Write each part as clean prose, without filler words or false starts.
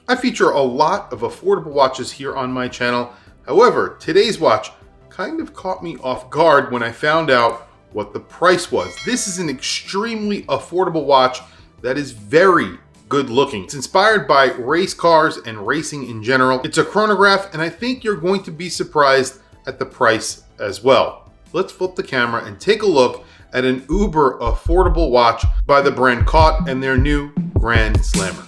I feature a lot of affordable watches here on my channel. However, today's watch kind of caught me off guard when I found out what the price was. This is an extremely affordable watch that is very good looking. It's inspired by race cars and racing in general. It's a chronograph, and I think you're going to be surprised at the price as well. Let's flip the camera and take a look at an uber affordable watch by the brand Caught and their new Grand Slammer.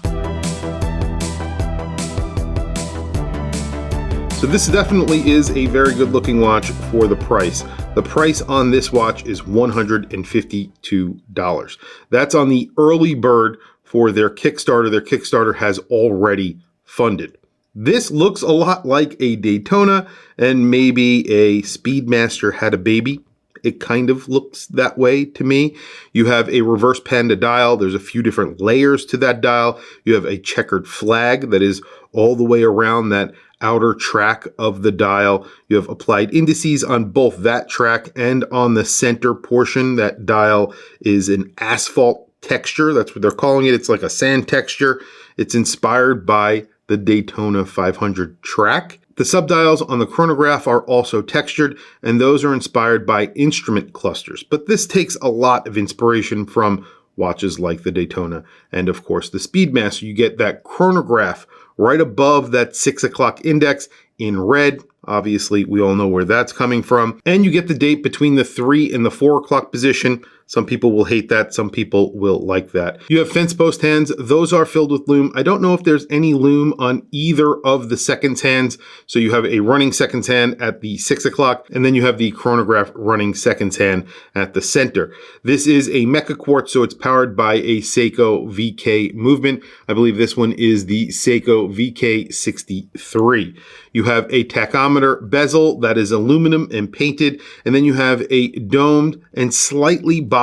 So this definitely is a very good looking watch for the price. The price on this watch is $152. That's on the early bird for their Kickstarter. Their Kickstarter has already funded. This looks a lot like a Daytona, and maybe a Speedmaster had a baby. It kind of looks that way to me. You have a reverse panda dial. There's a few different layers to that dial. You have a checkered flag that is all the way around that outer track of the dial. You have applied indices on both that track and on the center portion. That dial is an asphalt texture. That's what they're calling it. It's like a sand texture. It's inspired by the Daytona 500 track. The subdials on the chronograph are also textured, and those are inspired by instrument clusters. But this takes a lot of inspiration from watches like the Daytona and, of course, the Speedmaster. You get that chronograph right above that 6 o'clock index in red. Obviously, we all know where that's coming from. And you get the date between the 3 and the 4 o'clock position. Some people will hate that. Some people will like that. You have fence post hands. Those are filled with lume. I don't know if there's any lume on either of the seconds hands. So you have a running seconds hand at the 6 o'clock, and then you have the chronograph running seconds hand at the center. This is a Mecha Quartz, so it's powered by a Seiko VK movement. I believe this one is the Seiko VK63. You have a tachometer bezel that is aluminum and painted, and then you have a domed and slightly boxed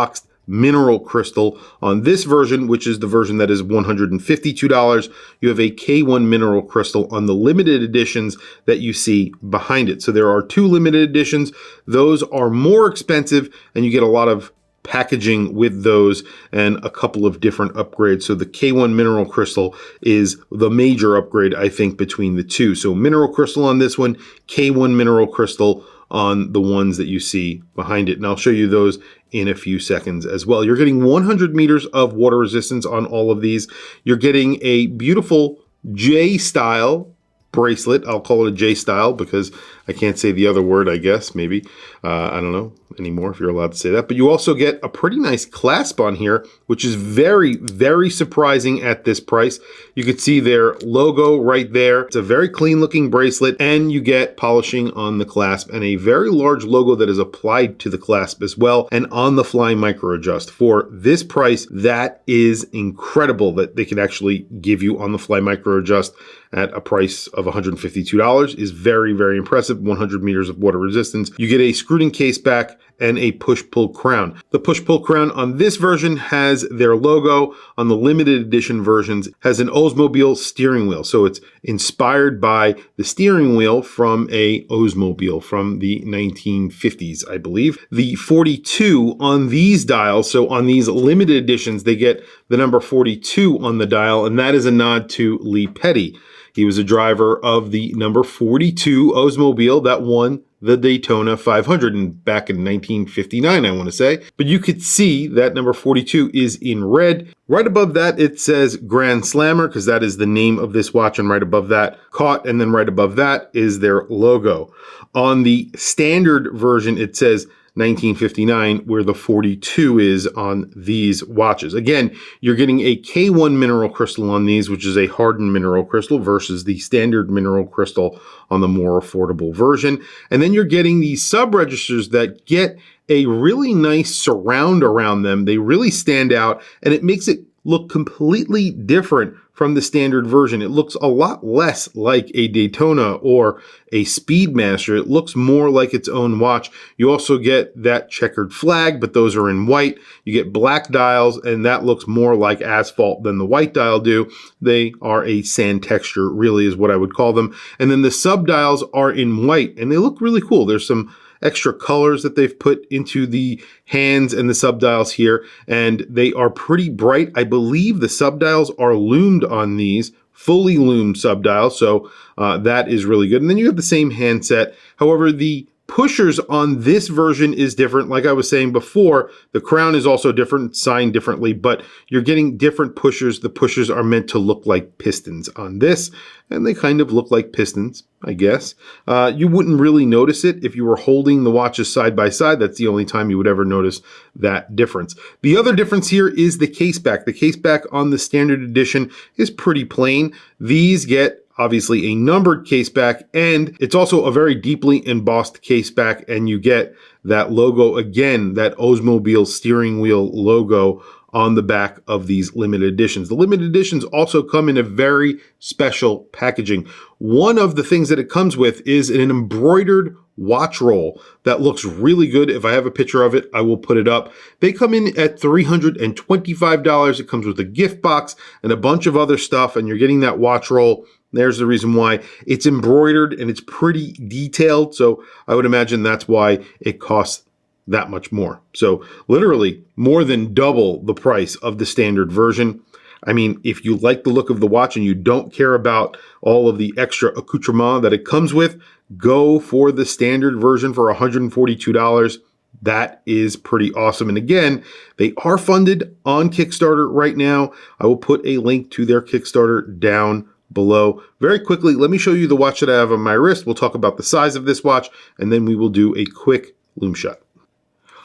mineral crystal on this version, which is the version that is $152. You have a K1 mineral crystal on the limited editions that you see behind it. So there are two limited editions. Those are more expensive, and you get a lot of packaging with those and a couple of different upgrades. So the K1 mineral crystal is the major upgrade, I think, between the two. So mineral crystal on this one, K1 mineral crystal on the ones that you see behind it. And I'll show you those in a few seconds as well. You're getting 100 meters of water resistance on all of these. You're getting a beautiful J-style bracelet. I'll call it a J-style because I can't say the other word, I guess, maybe. I don't know anymore if you're allowed to say that. But you also get a pretty nice clasp on here, which is very, very surprising at this price. You can see their logo right there. It's a very clean looking bracelet, and you get polishing on the clasp and a very large logo that is applied to the clasp as well, and on the fly micro adjust. For this price, that is incredible that they can actually give you on the fly micro adjust at a price of $152 is very, very impressive. 100 meters of water resistance. You get a screwed-in case back and a push-pull crown. The push-pull crown on this version has their logo. On the limited edition versions has an Oldsmobile steering wheel. So it's inspired by the steering wheel from a Oldsmobile from the 1950s, I believe. The 42 on these dials, so on these limited editions, they get the number 42 on the dial, and that is a nod to Lee Petty. He was a driver of the number 42 Oldsmobile that won the Daytona 500 back in 1959, I want to say. But you could see that number 42 is in red. Right above that, it says Grand Slammer, because that is the name of this watch, and right above that, Caught, and then right above that is their logo. On the standard version, it says 1959, where the 42 is on these watches. Again, you're getting a K1 mineral crystal on these, which is a hardened mineral crystal, versus the standard mineral crystal on the more affordable version. And then you're getting these sub-registers that get a really nice surround around them. They really stand out, and it makes it look completely different from the standard version. It looks a lot less like a Daytona or a Speedmaster. It looks more like its own watch. You also get that checkered flag, but those are in white. You get black dials, and that looks more like asphalt than the white dial do. They are a sand texture, really is what I would call them. And then the sub dials are in white, and they look really cool. There's some extra colors that they've put into the hands and the subdials here, and they are pretty bright. I believe the subdials are loomed on these fully loomed subdial, so that is really good. And then you have the same handset. However, the pushers on this version is different. Like I was saying before, the crown is also different, signed differently, but you're getting different pushers. The pushers are meant to look like pistons on this, and they kind of look like pistons, I guess. You wouldn't really notice it if you were holding the watches side by side. That's the only time you would ever notice that difference. The other difference here is the case back. The case back on the standard edition is pretty plain. These get obviously a numbered case back, and it's also a very deeply embossed case back, and you get that logo again, that Oldsmobile steering wheel logo on the back of these limited editions. The limited editions also come in a very special packaging. One of the things that it comes with is an embroidered watch roll that looks really good. If I have a picture of it, I will put it up. They come in at $325. It comes with a gift box and a bunch of other stuff, and you're getting that watch roll. There's the reason why. It's embroidered and it's pretty detailed, so I would imagine that's why it costs that much more. So literally more than double the price of the standard version. I mean, if you like the look of the watch and you don't care about all of the extra accoutrement that it comes with, go for the standard version for $142. That is pretty awesome. And again, they are funded on Kickstarter right now. I will put a link to their Kickstarter down below. Very quickly, let me show you the watch that I have on my wrist. We'll talk about the size of this watch, and then we will do a quick loom shot.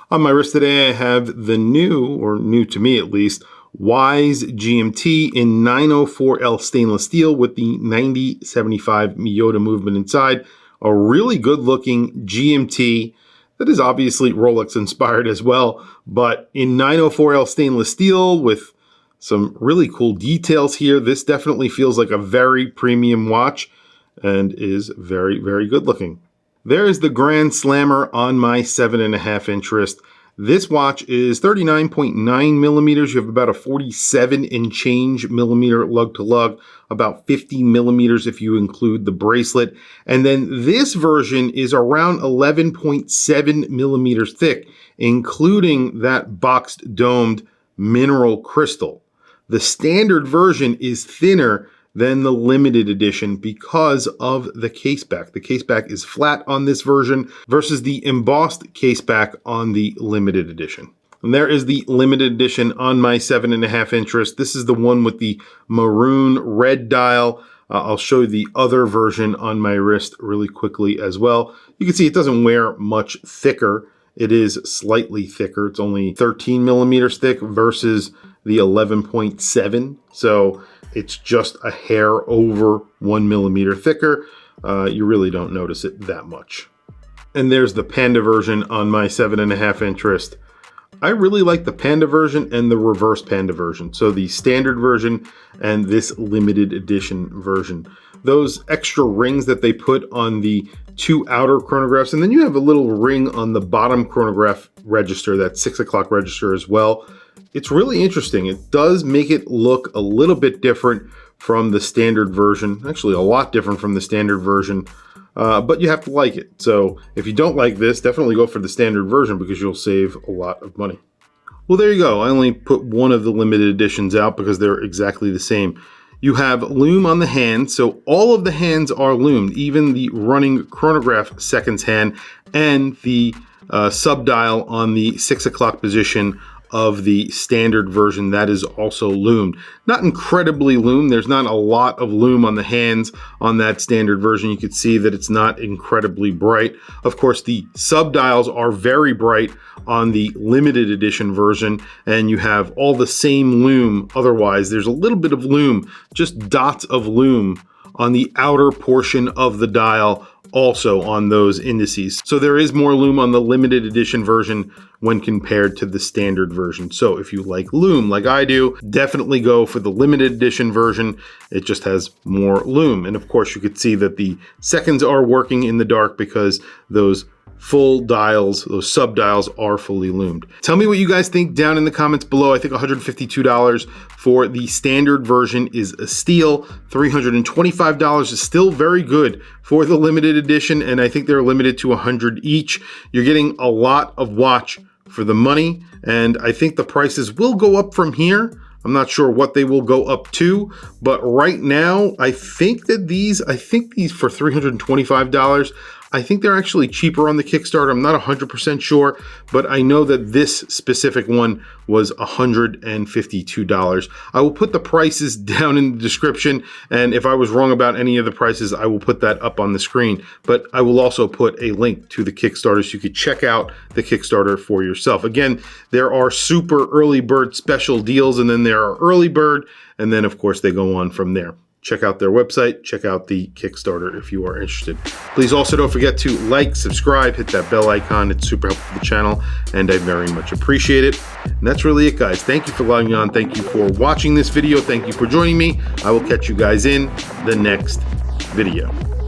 On my wrist today, I have the new, or new to me at least, Wise GMT in 904L stainless steel with the 9075 Miyota movement inside. A really good looking GMT that is obviously Rolex inspired as well, but in 904L stainless steel with some really cool details here. This definitely feels like a very premium watch and is very, very good looking. There is the Grand Slammer on my 7.5 inch wrist. This watch is 39.9 millimeters. You have about a 47 and change millimeter lug to lug, about 50 millimeters if you include the bracelet. And then this version is around 11.7 millimeters thick, including that boxed domed mineral crystal. The standard version is thinner than the limited edition because of the caseback. The caseback is flat on this version versus the embossed caseback on the limited edition. And there is the limited edition on my 7.5 inch wrist. This is the one with the maroon red dial. I'll show you the other version on my wrist really quickly as well. You can see it doesn't wear much thicker. It is slightly thicker. It's only 13 millimeters thick versus the 11.7. So it's just a hair over 1 millimeter thicker. You really don't notice it that much. And there's the Panda version on my 7.5 inch wrist. I really like the Panda version and the reverse Panda version. So the standard version and this limited edition version. Those extra rings that they put on the two outer chronographs, and then you have a little ring on the bottom chronograph register, that 6 o'clock register as well. It's really interesting. It does make it look a little bit different from the standard version. Actually, a lot different from the standard version, but you have to like it. So if you don't like this, definitely go for the standard version because you'll save a lot of money. Well, there you go. I only put one of the limited editions out because they're exactly the same. You have loom on the hand, so all of the hands are loomed, even the running chronograph seconds hand and the subdial on the 6 o'clock position of the standard version, that is also loomed. Not incredibly loomed. There's not a lot of loom on the hands on that standard version. You can see that it's not incredibly bright. Of course, the subdials are very bright on the limited edition version, and you have all the same loom. Otherwise, there's a little bit of loom, just dots of loom on the outer portion of the dial, also on those indices. So there is more loom on the limited edition version when compared to the standard version. So if you like loom like I do, definitely go for the limited edition version. It just has more loom. And of course you could see that the seconds are working in the dark because those full dials, those subdials are fully loomed. Tell me what you guys think down in the comments below. I think $152 for the standard version is a steal. $325 is still very good for the limited edition, and I think they're limited to 100 each. You're getting a lot of watch for the money, and I think the prices will go up from here. I'm not sure what they will go up to, but right now, I think these for $325, I think they're actually cheaper on the Kickstarter. I'm not 100% sure, but I know that this specific one was $152. I will put the prices down in the description, and if I was wrong about any of the prices, I will put that up on the screen. But I will also put a link to the Kickstarter so you could check out the Kickstarter for yourself. Again, there are super early bird special deals, and then there are early bird, and then of course they go on from there. Check out their website, check out the Kickstarter if you are interested. Please also don't forget to like, subscribe, hit that bell icon. It's super helpful for the channel, and I very much appreciate it. And that's really it, guys. Thank you for logging on. Thank you for watching this video. Thank you for joining me. I will catch you guys in the next video.